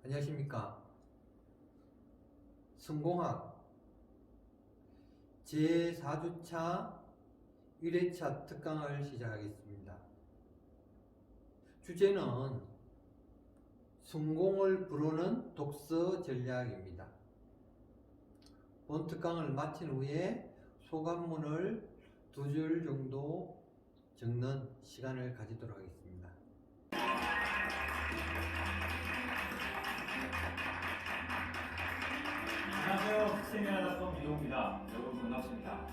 안녕하십니까. 성공학 제4주차 1회차 특강을 시작하겠습니다. 주제는 성공을 부르는 독서 전략입니다. 본 특강을 마친 후에 소감문을 2줄 정도 적는 시간을 가지도록 하겠습니다. 안녕하세요. 흑세미나닷컴 이동입니다. 여러분 반갑습니다.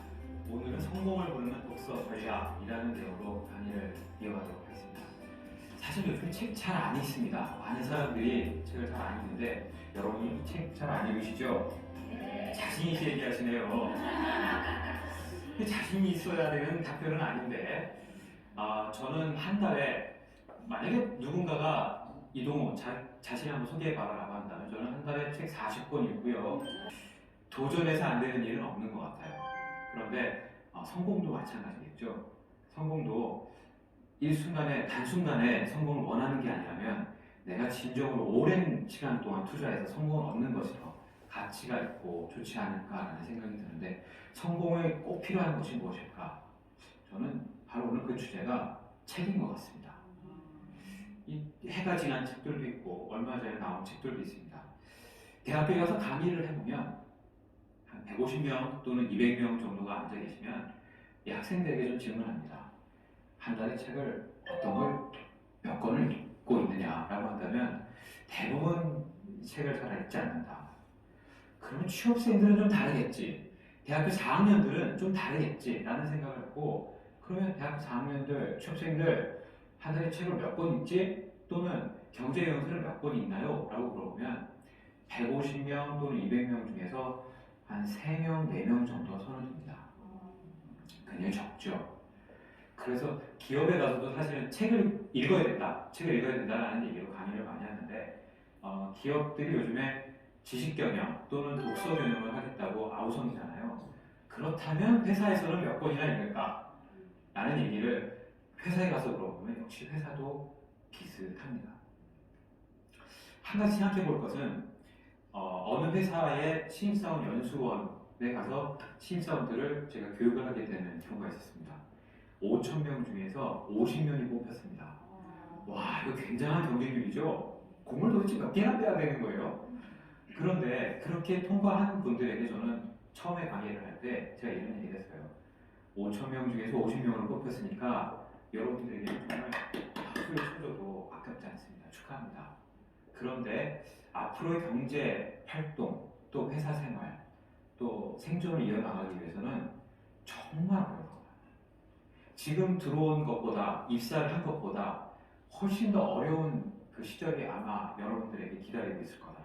오늘은 성공을 부르는 독서 전략이라는 내용으로 강의를 이어가도록 하겠습니다. 사실 요즘 책 잘 안 읽습니다. 많은 사람들이 책을 잘 안 읽는데 여러분이 책 잘 안 읽으시죠? 자신 있게 얘기하시네요. 자신이 있어야 되는 답변은 아닌데 저는 한 달에 만약에 누군가가 이동호 자신을 한번 소개해봐라 라고 한다면 저는 한 달에 책 40권 읽고요. 도전해서 안 되는 일은 없는 것 같아요. 그런데 성공도 마찬가지겠죠. 성공도 일순간에 단순간에 성공을 원하는 게 아니라면 내가 진정으로 오랜 시간 동안 투자해서 성공을 얻는 것이 더 가치가 있고 좋지 않을까라는 생각이 드는데 성공에 꼭 필요한 것이 무엇일까? 저는 바로 오늘 그 주제가 책인 것 같습니다. 이 해가 지난 책들도 있고 얼마 전에 나온 책들도 있습니다. 대학교에 가서 강의를 해보면 한 150명 또는 200명 정도가 앉아 계시면 이 학생들에게 좀 질문합니다. 한 달에 책을 어떤 걸 몇 권을 읽고 있느냐라고 한다면 대부분 책을 잘 읽지 않는다. 그러면 취업생들은 좀 다르겠지. 대학교 4학년들은 좀 다르겠지 라는 생각을 하고 그러면 대학교 4학년들, 취업생들 한 달에 책을 몇 권 읽지? 또는 경제 영수를 몇 권 읽나요? 라고 물어보면 150명 또는 200명 중에서 한 3명, 4명 정도가 손을 듭니다. 굉장히 적죠. 그래서 기업에 가서도 사실은 책을 읽어야 된다. 책을 읽어야 된다라는 얘기로 강의를 많이 하는데 기업들이 요즘에 지식경영 또는 독서경영을 하겠다고 아우성이잖아요. 그렇다면 회사에서는 몇 권이나 읽을까? 라는 얘기를 회사에 가서 물어보면 역시 회사도 비슷합니다. 한 가지 생각해 볼 것은 어느 회사의 신입사원 연수원에 가서 신입사원들을 제가 교육을 하게 되는 경우가 있었습니다. 5,000명 중에서 50명이 뽑혔습니다. 와, 이거 굉장한 경쟁률이죠? 공을 도대체 몇 개나 빼야 되는 거예요? 그런데 그렇게 통과한 분들에게 저는 처음에 강의를 할 때 제가 이런 얘기를 했어요. 5,000명 중에서 50명을 뽑혔으니까 여러분들에게는 정말 박수를 쳐줘도 아깝지 않습니다. 축하합니다. 그런데 앞으로의 경제 활동, 또 회사 생활, 또 생존을 이어나가기 위해서는 정말 어려워요. 지금 들어온 것보다, 입사를 한 것보다 훨씬 더 어려운 그 시절이 아마 여러분들에게 기다리고 있을 거다.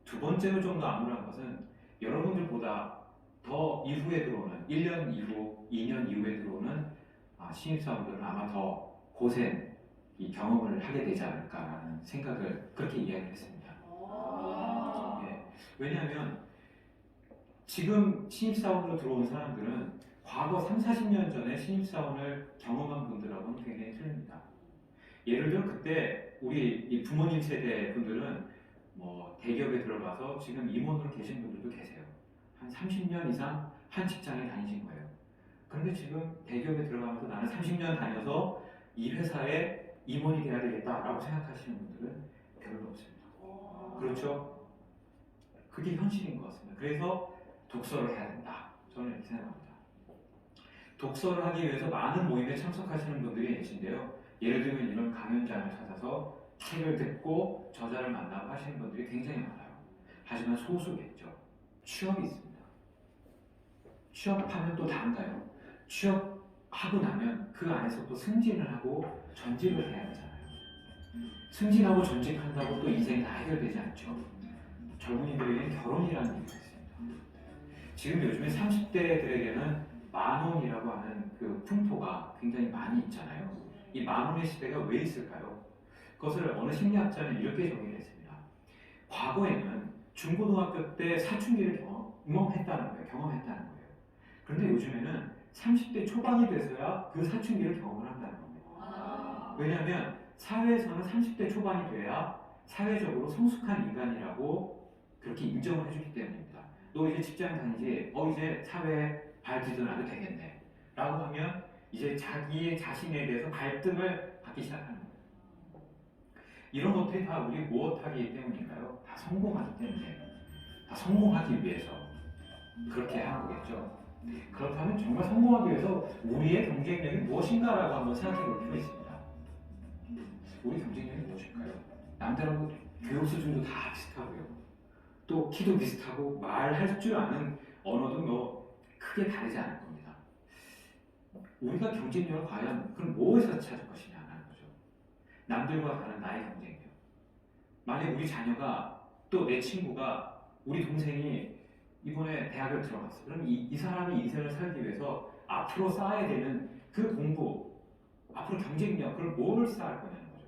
두 번째로 좀 더 암울한 것은 여러분들보다 더 이후에 들어오는 1년 이후, 2년 이후에 들어오는 신입사원들은 아마 더 고생, 이 경험을 하게 되지 않을까라는 생각을 그렇게 이야기를 했습니다. 예. 왜냐하면 지금 신입사원으로 들어온 사람들은 과거 3, 40년 전에 신입사원을 경험한 분들하고는 굉장히 틀립니다. 예를 들어 그때 우리 부모님 세대 분들은 뭐 대기업에 들어가서 지금 임원으로 계신 분들도 계세요. 한 30년 이상 한 직장에 다니신 거예요. 그런데 지금 대기업에 들어가면서 나는 30년 다녀서 이 회사에 임원이 돼야 되겠다라고 생각하시는 분들은 별로 없습니다. 그렇죠? 그게 현실인 것 같습니다. 그래서 독서를 해야 된다. 저는 이렇게 생각합니다. 독서를 하기 위해서 많은 모임에 참석하시는 분들이 계신데요. 예를 들면 이런 강연장을 찾아서 책을 듣고 저자를 만나고 하시는 분들이 굉장히 많아요. 하지만 소수겠죠. 취업이 있습니다. 취업하면 또 다른가요? 취업하고 나면 그 안에서 또 승진을 하고 전직을 해야 되잖아요. 승진하고 전직한다고 또 인생이 다 해결되지 않죠. 젊은이들에게는 결혼이라는 얘기가 있습니다. 지금 요즘에 30대들에게는 만원이라고 하는 그 풍토가 굉장히 많이 있잖아요. 이 만원의 시대가 왜 있을까요? 그것을 어느 심리학자는 이렇게 정의를 했습니다. 과거에는 중고등학교 때 사춘기를 경험했다는 거예요. 그런데 요즘에는 30대 초반이 돼서야 그 사춘기를 경험을 한다는 겁니다. 왜냐하면 사회에서는 30대 초반이 돼야 사회적으로 성숙한 인간이라고 그렇게 인정을 해주기 때문입니다. 너 이제 직장 다니지? 이제 사회에 발 디뎌놔도 되겠네. 라고 하면 이제 자기의 자신에 대해서 갈등을 받기 시작하는 거예요. 이런 것들이 다 우리 무엇하기 때문인가요? 다 성공하기 때문에. 다 성공하기 위해서 그렇게 하는 거겠죠. 그렇다면 정말 성공하기 위해서 우리의 경쟁력이 무엇인가라고 한번 생각해 볼 필요가 있습니다. 우리 경쟁력이 무엇일까요? 남들하고 교육 수준도 다 비슷하고요. 또 키도 비슷하고 말할 줄 아는 언어도 뭐 크게 다르지 않을 겁니다. 우리가 경쟁력을 과연 그럼 무엇에서 찾을 것이냐는 거죠. 남들과 다른 나의 경쟁력. 만약 우리 자녀가 또 내 친구가 우리 동생이 이번에 대학을 들어갔어. 그럼 이 사람이 인생을 살기 위해서 앞으로 쌓아야 되는 그 공부, 앞으로 경쟁력, 그걸 뭘 쌓을 거냐는 거죠.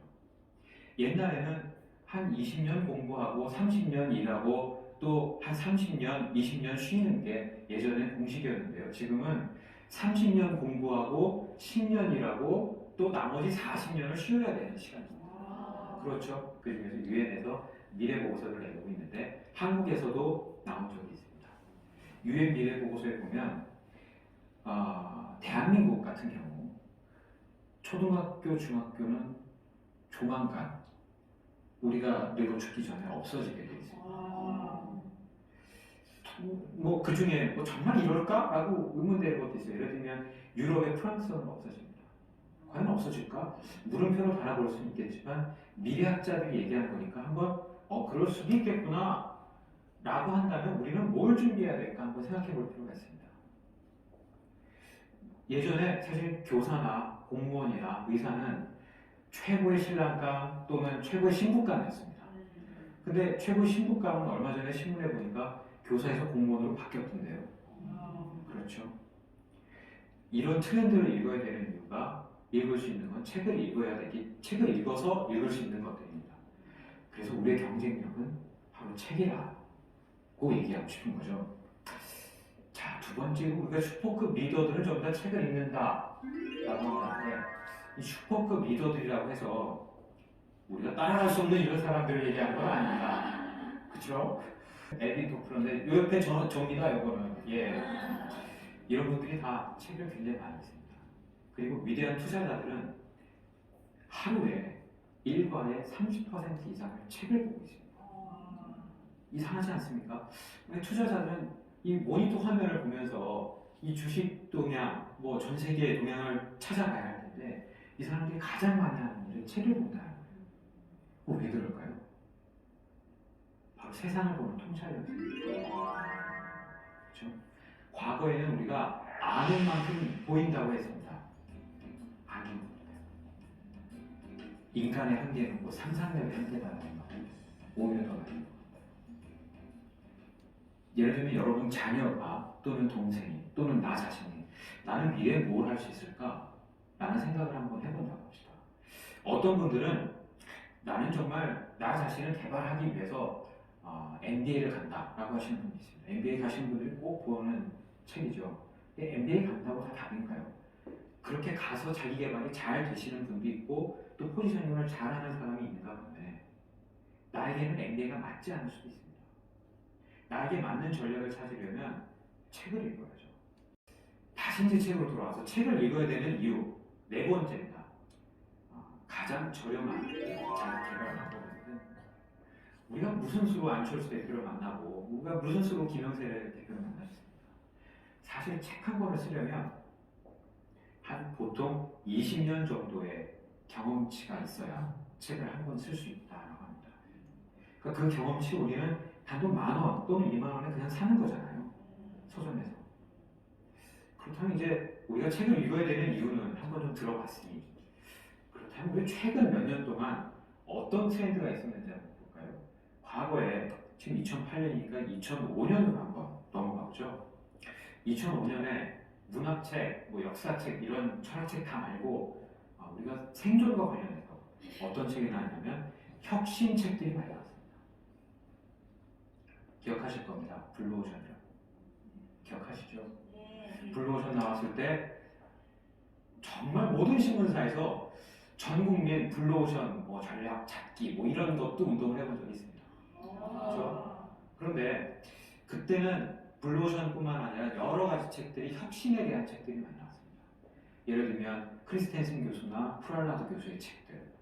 옛날에는 한 20년 공부하고 30년 일하고 또 한 30년, 20년 쉬는 게 예전에 공식이었는데요. 지금은 30년 공부하고 10년 일하고 또 나머지 40년을 쉬어야 되는 시간입니다. 그렇죠. 그 중에서 유엔에서 미래 보고서를 내고 있는데 한국에서도 나온 적이 있습니다. 유엔 미래 보고서에 보면 대한민국 같은 경우 초등학교, 중학교는 조만간 우리가 늙어 죽기 전에 없어지게 되어 있습니다. 뭐 그 중에 뭐 정말 이럴까?라고 의문되는 것도 있어요. 예를 들면 유럽의 프랑스는 없어집니다. 과연 없어질까? 물음표로 바라볼 수는 있겠지만 미래학자들이 얘기한 거니까 한번 그럴 수도 있겠구나 라고 한다면 우리는 뭘 준비해야 될까 한번 생각해 볼 필요가 있습니다. 예전에 사실 교사나 공무원이나 의사는 최고의 신랑감 또는 최고의 신부감이었습니다. 근데 최고의 신부감은 얼마 전에 신문에 보니까 교사에서 공무원으로 바뀌었던데요. 그렇죠. 이런 트렌드를 읽어야 되는 이유가 읽을 수 있는 건 책을 책을 읽어서 읽을 수 있는 것들입니다. 그래서 우리의 경쟁력은 바로 책이라고 얘기하고 싶은 거죠. 자, 두 번째로 우리가 슈퍼급 리더들은 전부 다 책을 읽는다 라고 하는데 이 슈퍼급 리더들이라고 해서 우리가 따라갈 수 없는 이런 사람들을 얘기하는 건 아닙니다. 그렇죠? 에디 토플런데 요 옆에 접니다. 요거는 이런 분들이 다 책을 굉장히 많이 읽습니다. 그리고 위대한 투자자들은 하루에 일과의 30% 이상을 책을 보고 있습니다. 이상하지 않습니까? 근데 투자자들은 이 모니터 화면을 보면서 이 주식 동향, 뭐 전 세계의 동향을 찾아가야 할 텐데 이 사람들이 가장 많이 하는 일은 책을 본다는 거예요. 왜 그럴까요? 바로 세상을 보는 통찰력입니다. 그렇죠? 과거에는 우리가 아는 만큼 보인다고 했습니다. 아는 인간의 한계는 뭐 상상력의 한계다라는 말. 오히려 더 많이. 예를 들면 여러분 자녀가 또는 동생이 또는 나 자신이 나는 미래에 뭘 할 수 있을까? 라는 생각을 한번 해본다고 합시다. 어떤 분들은 나는 정말 나 자신을 개발하기 위해서 MBA를 간다라고 하시는 분이 있습니다. MBA 가시는 분들이 꼭 보는 책이죠. 근데 MBA 간다고 다 답인가요? 그렇게 가서 자기 개발이 잘 되시는 분도 있고 또 포지셔닝을 잘하는 사람이 있는가 본데 나에게는 MBA가 맞지 않을 수도 있습니다. 나에게 맞는 전략을 찾으려면 책을 읽어야죠. 다시 이제 책으로 돌아와서 책을 읽어야 되는 이유 네 번째입니다. 가장 저렴한 자기 개발 방법은 우리가 무슨 수로 안철수 대표를 만나고 우리가 무슨 수로 김영세 대표를 만났습니까? 사실 책 한 권을 쓰려면 한 보통 20년 정도의 경험치가 있어야 책을 한 권 쓸 수 있다고 합니다. 그러니까 그 경험치 우리는 단돈 10,000원 또는 20,000원에 그냥 사는 거잖아요. 서점에서. 그렇다면 이제 우리가 책을 읽어야 되는 이유는 한번 좀 들어봤으니 그렇다면 우리 최근 몇 년 동안 어떤 트렌드가 있었는지 한번 볼까요? 과거에 지금 2008년이니까 2005년으로 한번 넘어가보죠. 2005년에 문학책, 뭐 역사책 이런 철학책 다 말고 우리가 생존과 관련해서 어떤 책이 나왔냐면 혁신책들이 많이 나왔습니다. 기억하실 겁니다. 블루오션이요. 기억하시죠? 블루오션 나왔을 때 정말 모든 신문사에서 전 국민 블루오션 뭐 전략 찾기 뭐 이런 것도 운동을 해본 적이 있습니다. 그렇죠? 그런데 그때는 블루오션뿐만 아니라 여러 가지 책들이 혁신에 대한 책들이 많이 나왔습니다. 예를 들면 크리스텐슨 교수나 프랄라드 교수의 책들,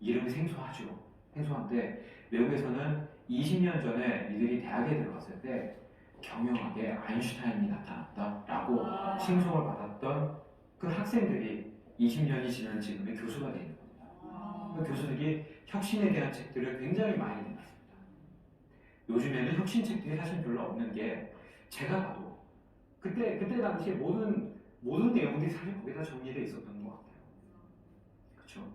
이름이 생소하죠. 생소한데 외국에서는 20년 전에 이들이 대학에 들어갔을 때 경영학에 아인슈타인이 나타났다라고 칭송을 받았던 그 학생들이 20년이 지난 지금의 교수가 되는 겁니다. 그 교수들이 혁신에 대한 책들을 굉장히 많이 내놨습니다. 요즘에는 혁신 책들이 사실 별로 없는 게 제가 봐도 그때 당시에 모든 내용들이 사실 거기다 정리되어 있었던 것 같아요. 그렇죠?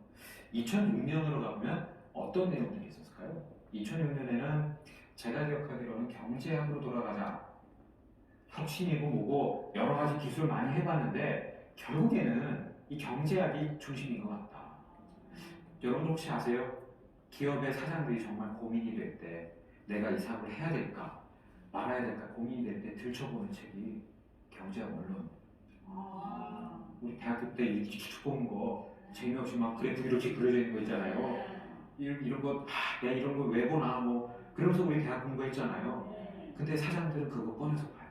2006년으로 가면 어떤 내용들이 있었을까요? 2006년에는 제가 기억하기로는 경제학으로 돌아가자, 혁신이고 뭐고 여러 가지 기술 많이 해봤는데 결국에는 이 경제학이 중심인 것 같다. 여러분 혹시 아세요? 기업의 사장들이 정말 고민이 될 때 내가 이 사업을 해야 될까 말아야 될까 고민이 될 때 들춰보는 책이 경제학 원론. 우리 대학교 때 이렇게 쭉 보는 거 재미없이 막 그래프 이렇게 그려져 있는 거 있잖아요. 이런 거 내가 이런 거 왜 보나 뭐 그러면서 우리 대학 공부했잖아요. 근데 사장들은 그거 꺼내서 봐요.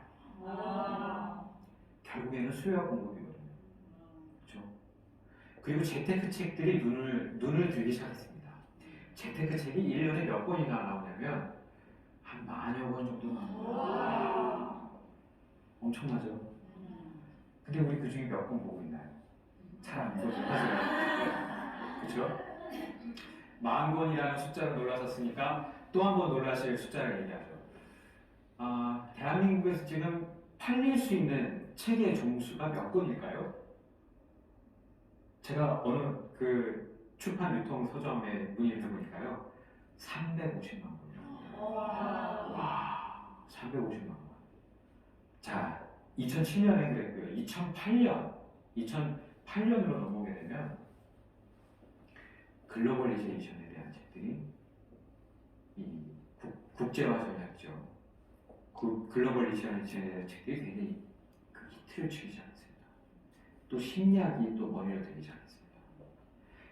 결국에는 수요와 공급이거든요. 그렇죠? 그리고 재테크 책들이 눈을 들기 시작했습니다. 재테크 책이 1년에 몇 권이나 나오냐면 한 10,000여 권 정도 나옵니다. 엄청나죠? 근데 우리 그 중에 몇 권 보고 있나요? 잘 안 보죠. 그렇죠? 10,000권이라는 숫자로 놀라셨으니까 또 한 번 놀라실 숫자를 얘기하죠. 대한민국에서 지금 팔릴 수 있는 책의 종수가 몇 권일까요? 제가 어느 그 출판 유통 서점에 문의를 해보니까요, 350만 권이라고. 와, 350만 권. 자, 2007년에 그랬고요. 2008년으로 넘어오게 되면 글로벌리제이션에 대한 책들이 이 국제화 전략이죠. 그 글로벌리제이션에 대한 책들이 굉장히 그 히트를 치기 시작했습니다. 또 심리학이 또 머리를 들기 시작했습니다.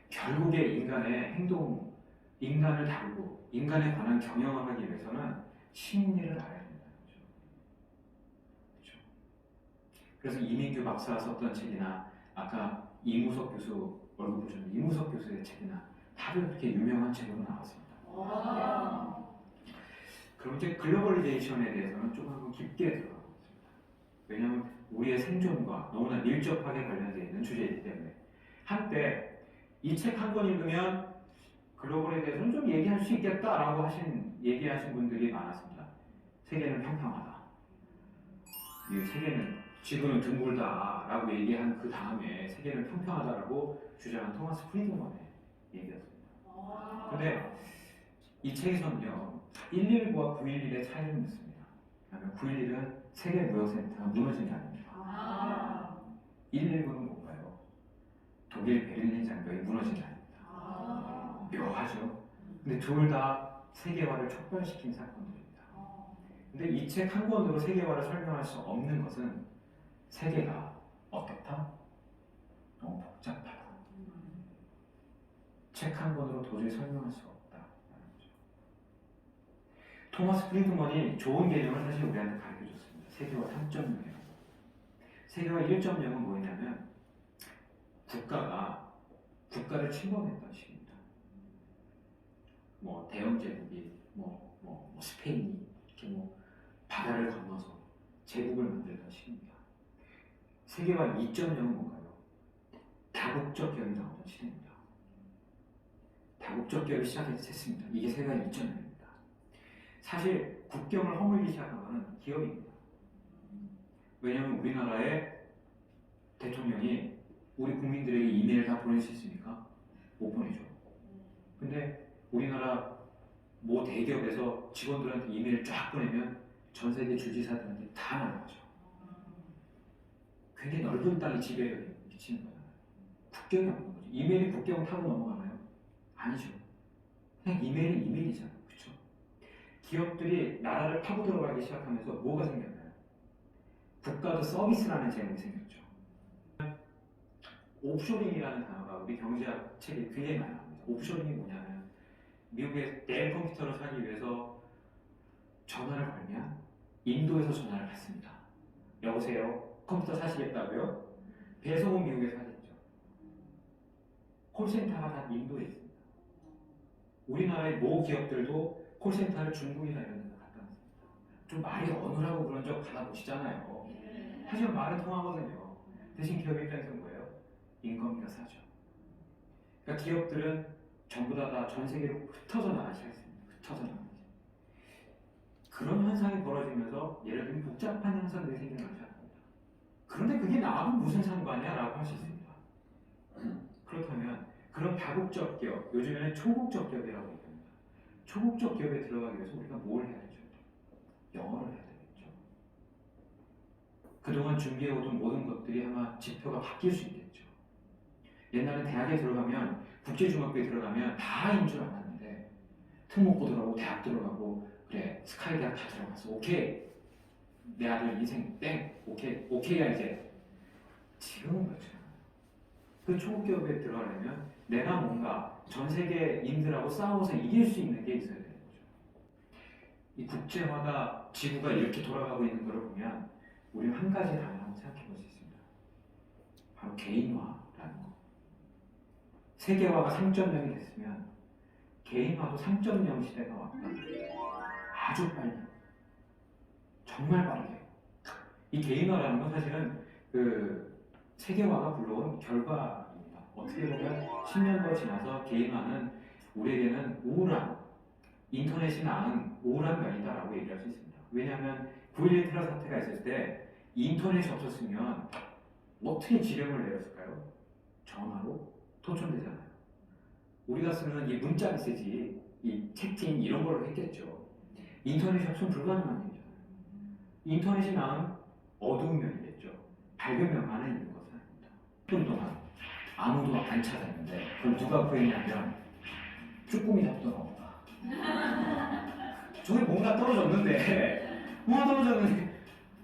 결국에 인간의 행동, 인간을 다루고 인간에 관한 경영을 하기 위해서는 심리를 알아야 된다는 거죠. 그렇죠? 그래서 이민규 박사가 썼던 책이나 아까 이무석 교수 얼굴 보셨는데 이무석 교수의 책이나 다들 그렇게 유명한 책으로 나왔습니다. 그럼 이제 글로벌리제이션에 대해서는 조금 한번 깊게 들어가고 있습니다. 왜냐하면 우리의 생존과 너무나 밀접하게 관련되어 있는 주제이기 때문에 한때 이 책 한 권 읽으면 글로벌에 대해서는 좀 얘기할 수 있겠다라고 얘기하신 분들이 많았습니다. 세계는 평평하다. 이 세계는 지구는 둥글다라고 얘기한 그 다음에 세계는 평평하다라고 주장한 토마스 프리드먼의 얘기였습니다. 근데 이 책에서는요 119와 911의 차이를 묻습니다. 911은 세계 무역센터가 무너진 게 아닙니다. 119는 뭔가요? 독일 베를린 장벽이 무너진 게 아닙니다. 묘하죠? 근데 둘 다 세계화를 촉발시킨 사건들입니다. 근데 이 책 한 권으로 세계화를 설명할 수 없는 것은 세계가 어떻다? 너무 복잡하다. 책 한 권으로 도저히 설명할 수 없다. 토마스 프리드먼이 좋은 개념을 사실 우리한테 가르쳐줬습니다. 세계화 3.0이라고. 세계화 1.0은 뭐냐면 국가를 침범했던 시기입니다. 뭐 대영 제국이 스페인이 이렇게 바다를 건너서 제국을 만들던 시기입니다. 세계화 2.0은 뭔가요? 다국적 격이 나오던 시대입니다. 다국적 격이 시작했습니다. 이게 세계화 2.0입니다. 사실 국경을 허물기 시작한 것은 기업입니다. 왜냐하면 우리나라의 대통령이 우리 국민들에게 이메일 다 보낼 수 있습니까? 못 보내죠. 근데 우리나라 모 대기업에서 직원들한테 이메일 쫙 보내면 전 세계 주지사들한테 다 날아가죠. 굉장히 넓은 땅에 지배력이 미치는 거잖아요. 국경이 없는 거죠. 이메일이 국경 타고 넘어가나요? 아니죠. 그냥 이메일은 이메일이잖아요. 그렇죠? 기업들이 나라를 파고 들어가기 시작하면서 뭐가 생겼나요? 국가도 서비스라는 제목이 생겼죠. 옵쇼링이라는 단어가 우리 경제학 책에 굉장히 많이 나옵니다. 옵쇼링이 뭐냐면 미국의 델 컴퓨터를 사기 위해서 전화를 걸면 인도에서 전화를 받습니다. 여보세요? 컴퓨터 사시겠다고요? 배송은 미국에서 하겠죠. 콜센터가 다 인도에 있습니다. 우리나라의 모 기업들도 콜센터를 중국이나 이런 데서 갖다 놨습니다. 좀 말이 어눌하고 그런 적 받아보시잖아요. 하지만 말은 통하거든요. 대신 기업 입장에서는 뭐예요? 인건비가 싸죠. 그러니까 기업들은 전부 다 전 세계로 흩어져 나가셔야 했습니다. 흩어져 나가죠. 그런 현상이 벌어지면서 예를 들면 복잡한 현상들이 생겨나지 않습니다. 그런데 그게 나하고 무슨 상관이야? 라고 할 수 있습니다. 그렇다면 그런 다국적 기업, 요즘에는 초국적 기업이라고 얘기합니다. 초국적 기업에 들어가기 위해서 우리가 뭘 해야 되죠? 영어를 해야 되겠죠. 그동안 준비해오던 모든 것들이 아마 지표가 바뀔 수 있겠죠. 옛날에 대학에 들어가면, 국제중학교에 들어가면 다인 줄 알았는데 특목고 들어가고 대학 들어가고 그래 스카이 대학 다 들어갔어. 오케이. 내 아들 인생 땡. 오케이. 오케이야 이제. 지금은 그렇죠. 그 초기업에 들어가려면 내가 뭔가 전 세계인들하고 싸워서 이길 수 있는 게 있어야 되는 거죠. 이 국제화가 지구가 이렇게 돌아가고 있는 걸 보면 우리는 한 가지 단어를 한번 생각해 볼 수 있습니다. 바로 개인화라는 거. 세계화가 3.0이 됐으면 개인화도 3.0 시대가 왔다. 아주 빨리. 정말 빠르게. 이 개인화라는 건 사실은 그 세계화가 불러온 결과입니다. 어떻게 보면 10년 더 지나서 개인화는 우리에게는 우울한, 인터넷이 낳은 우울한 면이다라고 얘기할 수 있습니다. 왜냐하면 9.11 테러 사태가 있을 때 인터넷이 없었으면 어떻게 지령을 내렸을까요? 전화로 토천되잖아요. 우리가 쓰는 이 문자 메시지, 이 채팅 이런 걸로 했겠죠. 인터넷이 없으면 불가능한 일이잖아요. 인터넷이 낳은 어두운 면이겠죠. 밝은 면 안에 있는 것은 아닙니다. 10분 동안 아무도 안 찾았는데 그걸 누가 구했냐면 쭈꾸미 잡던 엄마. 저기 뭔가 떨어졌는데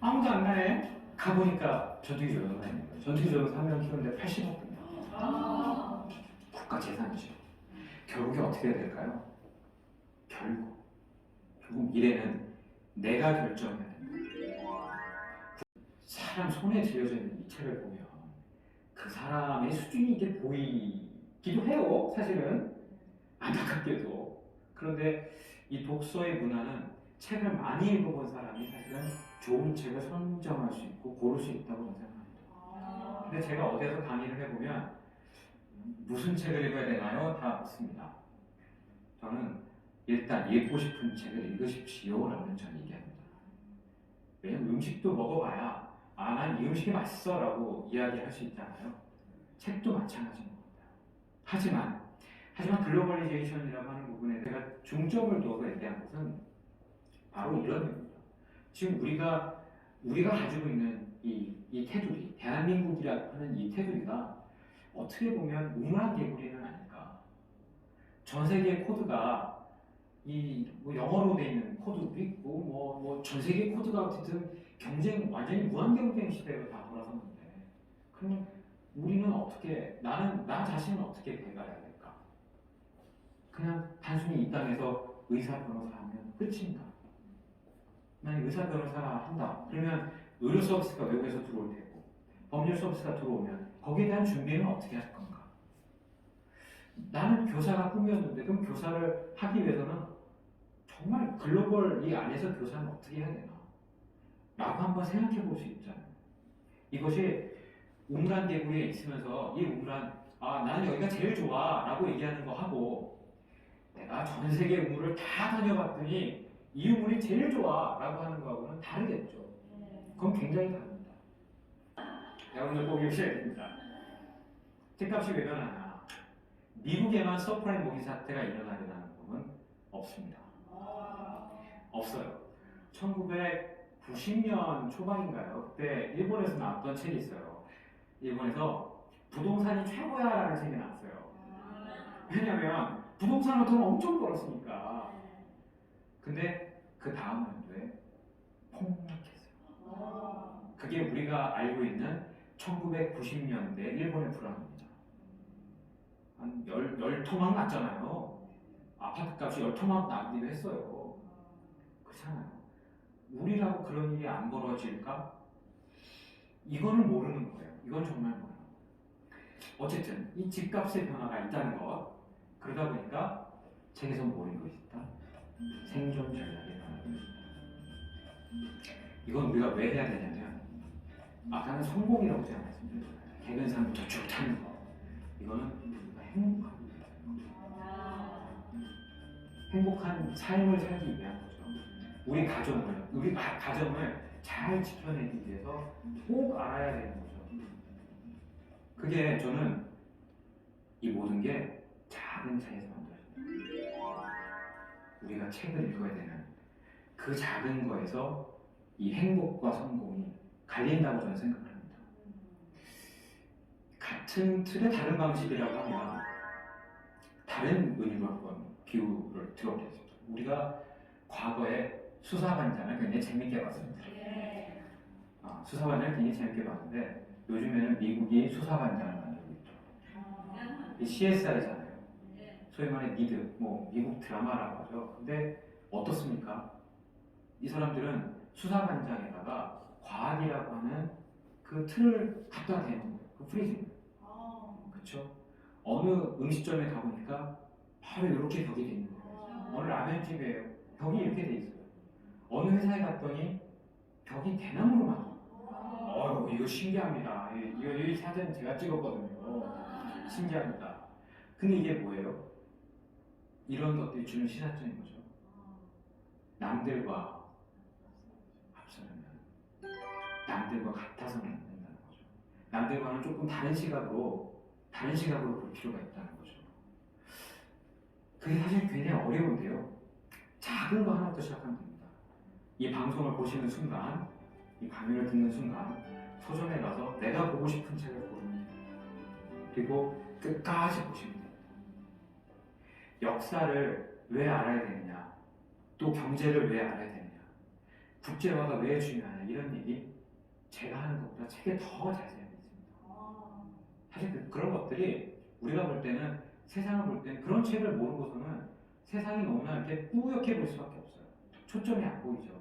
아무도 안 가네. 가보니까 전투기 조종사 있는 거예요. 전투기 조종사 한 명 키우는데 80억 듭니다. 국가 재산이죠. 결국에 어떻게 해야 될까요? 결국 미래는 내가 결정해야 됩니다. 사람 손에 쥐어져 있는 이 책을 보면 그 사람의 수준이 이게 보이기도 해요. 사실은 안타깝게도. 그런데 이 독서의 문화는 책을 많이 읽어본 사람이 사실은 좋은 책을 선정할 수 있고 고를 수 있다고 저는 생각합니다. 근데 제가 어디에서 강의를 해보면 무슨 책을 읽어야 되나요? 다 묻습니다. 저는 일단 읽고 싶은 책을 읽으십시오라고 저는 얘기합니다. 왜냐면 음식도 먹어봐야 난 이 음식이 맛있어 라고 이야기할 수 있잖아요. 책도 마찬가지인 겁니다. 하지만 글로벌리제이션이라고 하는 부분에 제가 중점을 두어서 얘기한 것은 바로 이런 겁니다. 지금 우리가 가지고 있는 이 테두리, 대한민국이라고 하는 이 테두리가 어떻게 보면 우물한 개구리는 아닐까. 전 세계 코드가 뭐 영어로 돼 있는 코드도 있고 뭐 전 세계 코드가 어쨌든 경쟁 완전히 무한 경쟁 시대로 다 돌아섰는데 그러면 우리는 어떻게 나 자신은 어떻게 배가해야 될까? 그냥 단순히 이 땅에서 의사 변호사 하면 끝입니다. 만약 의사 변호사가 한다 그러면 의료 서비스가 외국에서 들어올 테고 법률 서비스가 들어오면 거기에 대한 준비는 어떻게 할 건가? 나는 교사가 꿈이었는데 그럼 교사를 하기 위해서는 정말 글로벌 이 안에서 교사는 어떻게 해야 되나? 라고 한번 생각해 볼 수 있잖아요. 이것이 우물안 개구리에 있으면서 이 우물안 나는 여기가 제일 좋아 라고 얘기하는 거 하고 내가 전 세계 우물을 다 다녀봤더니 이 우물이 제일 좋아 라고 하는 거하고는 다르겠죠. 그건 굉장히 다릅니다. 여러분들 꼭 읽으셔야 됩니다. 책값이 왜 변하나? 미국에만 서프라임 모기 사태가 일어나려는 부분은 없습니다. 없어요. 1990년 초반인가요? 그때 일본에서 나왔던 책이 있어요. 일본에서 부동산이 최고야라는 책이 나왔어요. 왜냐면 부동산으로 돈 엄청 벌었으니까. 근데 그 다음 연도에 폭락했어요. 그게 우리가 알고 있는 1990년대 일본의 불황입니다. 한 열 토막 났잖아요. 아파트 값이 10토막 나기도 했어요. 그렇잖아요. 우리라고 그런 일이 안 벌어질까? 이거는 모르는 거예요. 이건 정말 모르는 거예요. 어쨌든 이 집값의 변화가 있다는 것. 그러다 보니까 책에서 모르는 것이 있다. 생존 전략의 변화. 이건 우리가 왜 해야 되냐면 아까는 성공이라고 제가 말씀드렸잖아요. 개근상부터 쭉 타는 거. 이거는 우리가 행복한 삶을 살기 위한 거죠. 우리 가정을 잘 지켜내기 위해서 꼭 알아야 되는 거죠. 그게 저는 이 모든 게 작은 차에서 만들어져요. 우리가 책을 읽어야 되는 그 작은 거에서 이 행복과 성공이 갈린다고 저는 생각을 합니다. 같은 틀의 다른 방식이라고 하면 다른 의미로 한번 비유를 들어보겠습니다. 우리가 과거에 수사반장을 굉장히 재밌게 봤습니다. 수사반장을 굉장히 재밌게 봤는데 요즘에는 미국이 수사반장을 만들고 있죠. 이 CSR이잖아요. 소위 말해 미국 드라마라고 하죠. 근데 어떻습니까? 이 사람들은 수사반장에다가 과학이라고 하는 그 틀을 갖다 대는 거예요. 그 프리즘. 그렇죠? 어느 음식점에 가보니까 바로 이렇게 벽이 돼 있는 거예요. 어느 라면집에 벽이 이렇게 돼 있어요. 어느 회사에 갔더니 벽이 대나무로 만들어요. 이거 신기합니다. 이 사진 제가 찍었거든요. 신기합니다. 근데 이게 뭐예요? 이런 것들이 주는 시사점인 거죠. 남들과 앞서려면 남들과 같아서는 안 된다는 거죠. 남들과는 조금 다른 시각으로 볼 필요가 있다는 거죠. 그게 사실 굉장히 어려운데요. 작은 거 하나부터 시작하면 됩니다. 이 방송을 보시는 순간, 이 강의를 듣는 순간 서점에 가서 내가 보고 싶은 책을 고르면 돼요. 그리고 끝까지 보시면 됩니다. 역사를 왜 알아야 되느냐, 또 경제를 왜 알아야 되느냐, 국제화가 왜 중요하냐, 이런 얘기 제가 하는 것보다 책에 더 자세하게 있습니다. 사실 그런 것들이 우리가 볼 때는, 세상을 볼 때는 그런 책을 모르고서는 세상이 너무나 이렇게 뿌옇게 볼 수밖에 없어요. 초점이 안 보이죠.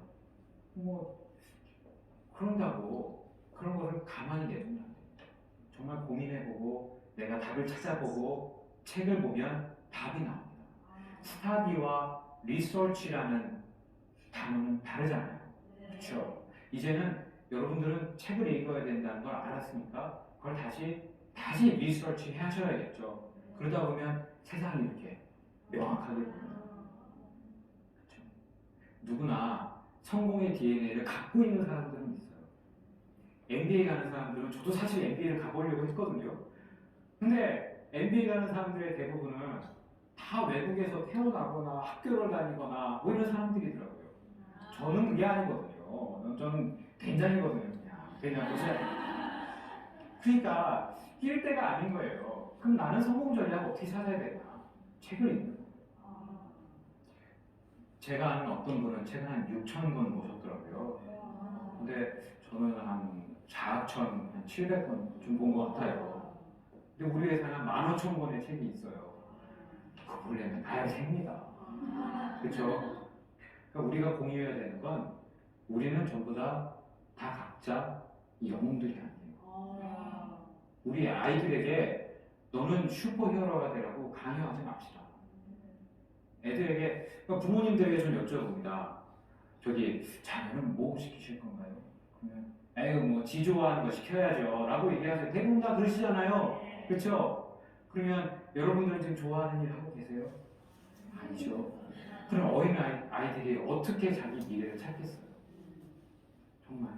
그런다고 그런 거를 가만히 내두면 안 됩니다. 정말 고민해보고 내가 답을 찾아보고 책을 보면 답이 나옵니다. 스타디와 리서치라는 단어는 다르잖아요. 그렇죠? 이제는 여러분들은 책을 읽어야 된다는 걸 알았으니까 그걸 다시 리서치 하셔야겠죠. 그러다 보면 세상이 이렇게 명확하게 보입니다. 그렇죠? 누구나 성공의 DNA를 갖고 있는 사람들은 있어요. MBA 가는 사람들은, 저도 사실 MBA를 가보려고 했거든요. 근데 MBA 가는 사람들의 대부분은 다 외국에서 태어나거나 학교를 다니거나 뭐 이런 사람들이더라고요. 저는 그게 아니거든요. 저는 된장이거든요. 그냥 그러니까 낄 때가 아닌 거예요. 그럼 나는 성공 전략 어떻게 찾아야 되나? 책을 읽는 거예요. 제가 아는 어떤 분은 책을 한 6,000권 모셨더라고요. 근데 저는 한 4,000, 한 700권 좀 본 것 같아요. 근데 우리 회사는 15,000권의 책이 있어요. 그거 보려면 나야 셉니다. 그렇죠? 그러니까 우리가 공유해야 되는 건, 우리는 전부 다 각자 영웅들이 아니에요. 우리 아이들에게 너는 슈퍼히어로가 되라고 강요하지 맙시다. 애들에게, 그러니까 부모님들에게 좀 여쭤봅니다. 자녀는 뭐 시키실 건가요? 그러면 에휴 뭐 지 좋아하는 거 시켜야죠 라고 얘기하세요. 대부분 다 그러시잖아요. 그렇죠? 그러면 여러분들은 지금 좋아하는 일 하고 계세요? 아니죠. 그럼 아이들이 어떻게 자기 미래를 찾겠어요? 정말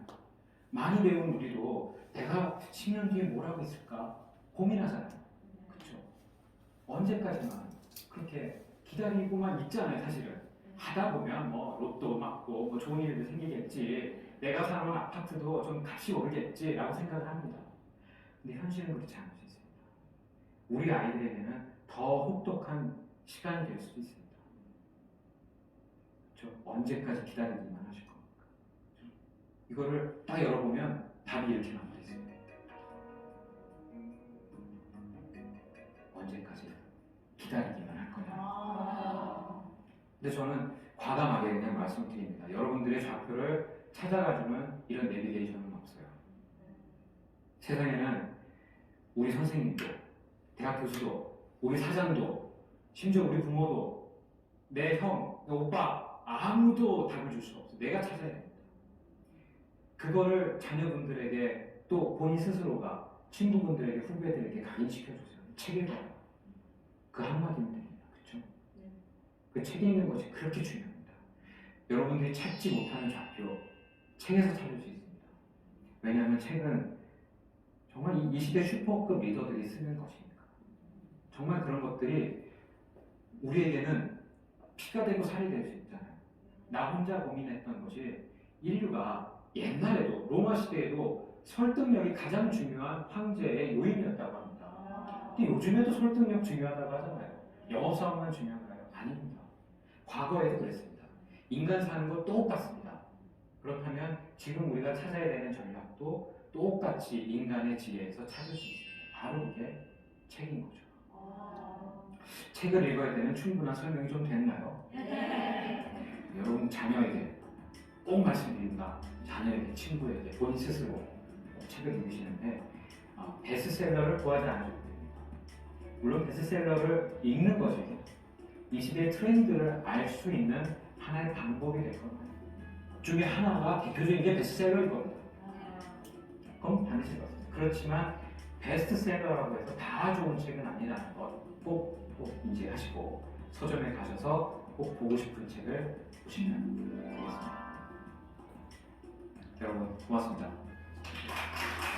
많이 배운 우리도 내가 10년 뒤에 뭘 하고 있을까 고민하잖아요. 그렇죠? 언제까지만 그렇게 기다리고만 있잖아요. 사실은 하다 보면 뭐 로또 맞고 뭐 좋은 일도 생기겠지, 내가 사는 아파트도 좀 값이 오르겠지 라고 생각을 합니다. 근데 현실은 그렇지 않을 수 있습니다. 우리 아이들에게는 더 혹독한 시간이 될 수도 있습니다. 그렇죠? 언제까지 기다리기만 하실 겁니까? 이거를 딱 열어보면 답이 이렇게 나와 있습니다. 언제까지 근데 저는 과감하게 그냥 말씀드립니다. 여러분들의 좌표를 찾아가주는 이런 내비게이션은 없어요. 세상에는 우리 선생님도, 대학 교수도, 우리 사장도, 심지어 우리 부모도, 내 형, 내 오빠 아무도 답을 줄 수가 없어요. 내가 찾아야 됩니다. 그거를 자녀분들에게 또 본인 스스로가 친구분들에게 후배들에게 각인시켜주세요. 책 읽어요. 그 한마디면 됩니다. 그렇죠? 그 책 읽는 것이 그렇게 중요합니다. 여러분들이 찾지 못하는 좌표 책에서 찾을 수 있습니다. 왜냐하면 책은 정말 이 시대 슈퍼급 리더들이 쓰는 것이니까. 정말 그런 것들이 우리에게는 피가 되고 살이 될 수 있잖아요. 나 혼자 고민했던 것이 인류가 옛날에도 로마 시대에도 설득력이 가장 중요한 황제의 요인이었다고 합니다. 근데 요즘에도 설득력 중요하다고 하잖아요. 영업사업만 중요한가요? 아닙니다. 과거에도 그랬습니다. 인간 사는 거 똑같습니다. 그렇다면 지금 우리가 찾아야 되는 전략도 똑같이 인간의 지혜에서 찾을 수 있습니다. 바로 그게 책인 거죠. 책을 읽어야 되는 충분한 설명이 좀 됐나요? 여러분 자녀에게 꼭 말씀드립니다. 자녀에게, 친구에게, 본인 스스로 책을 읽으시는데 베스트셀러를 구하지 않으셔도 됩니다. 물론 베스트셀러를 읽는 것이 이 시대의 트렌드를 알 수 있는 하나의 방법이 될 겁니다. 그 중에 하나가 대표적인 게 베스트셀러일 겁니다. 그럼 반드시 그렇습니다. 그렇지만 베스트셀러라고 해서 다 좋은 책은 아니라는 것 꼭 인지하시고 서점에 가셔서 꼭 보고 싶은 책을 보시면 되겠습니다. 여러분 고맙습니다.